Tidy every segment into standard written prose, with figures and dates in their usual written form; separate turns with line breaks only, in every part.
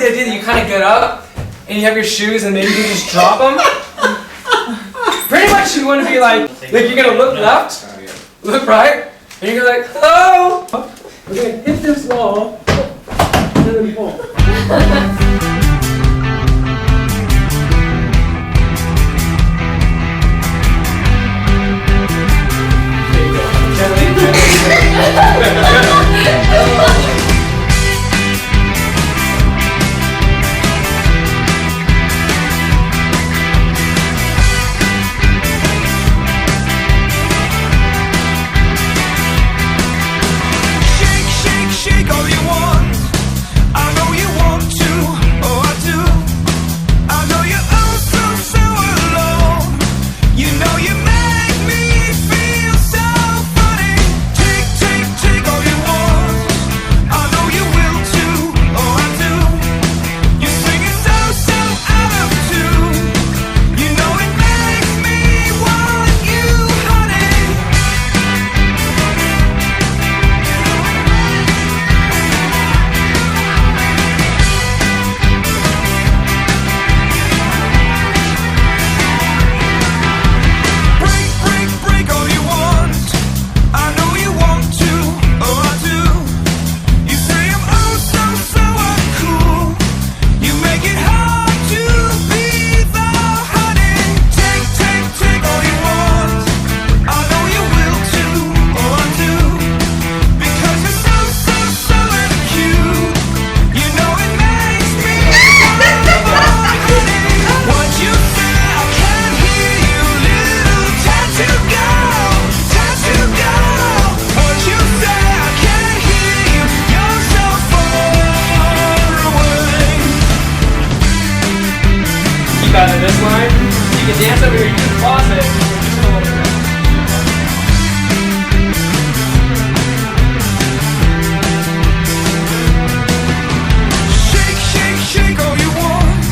the idea that you kind of get up and you have your shoes and maybe you just drop them? Pretty much you want to be like you're gonna look left, look right, and you're gonna be like, hello. We're gonna hit this wall and then pull.
Shake all you want. I know you want to. Oh, I do. I know you're oh so alone. You know you make me feel so funny. Take all you want. I know you will too. Oh, I do. You're singing so out of tune. You know it makes me want you, honey. Break all you want. I know you want to. Oh, I do. You say I'm oh so uncool. You make it hard to be the honey. Take all you want. I know you will too. Oh, I do. Because you're so and cute. You know it makes me honey. What you say, I can't hear you, little tattoo girl. What you say, I can't hear you. You're so far away.
Keep out of this line. You can dance over here. You can pause it. Just a little bit.
Shake all you want.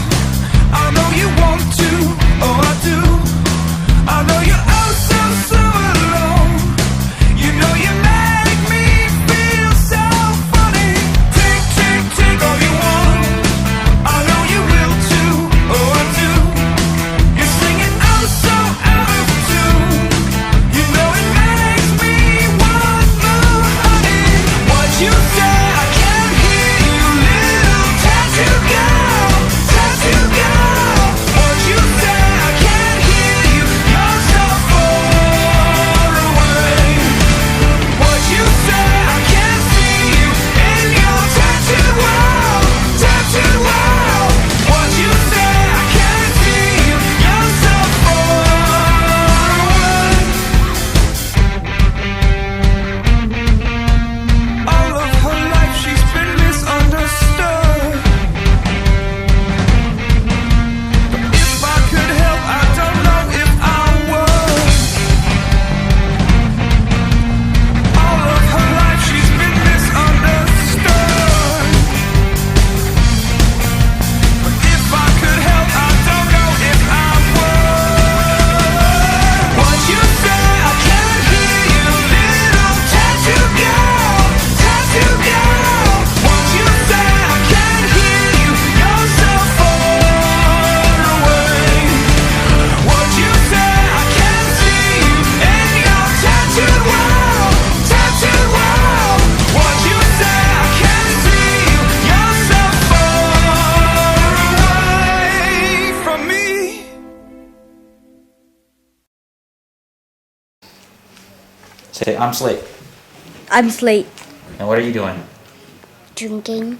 I know you want to. Oh, I do. I know you're oh so alone. You know you make me feel so funny. Take all you want. I know you will too. Oh, I do. You're singing oh so out of tune. You know it makes me want more, honey. What you say, I can't hear you, little tattoo girl. What you say, I can't hear you. You're so far away. What you say, I can't see you in your tattooed world. What you say, I can't see you. You're so far away. All of her life she's been misunderstood. If I could help, I don't know if I would. All of her life she's been misunderstood. But if I could help, I don't know if I would. What you say, I can't hear you, little tattoo girl. What you say, I can't hear you. You're so far away. What you say, I can't see you in your tattooed world. What you say, I can't see you. You're so far away from me.
Say, I'm Slate.
I'm Slate.
And what are you doing?
Drinking.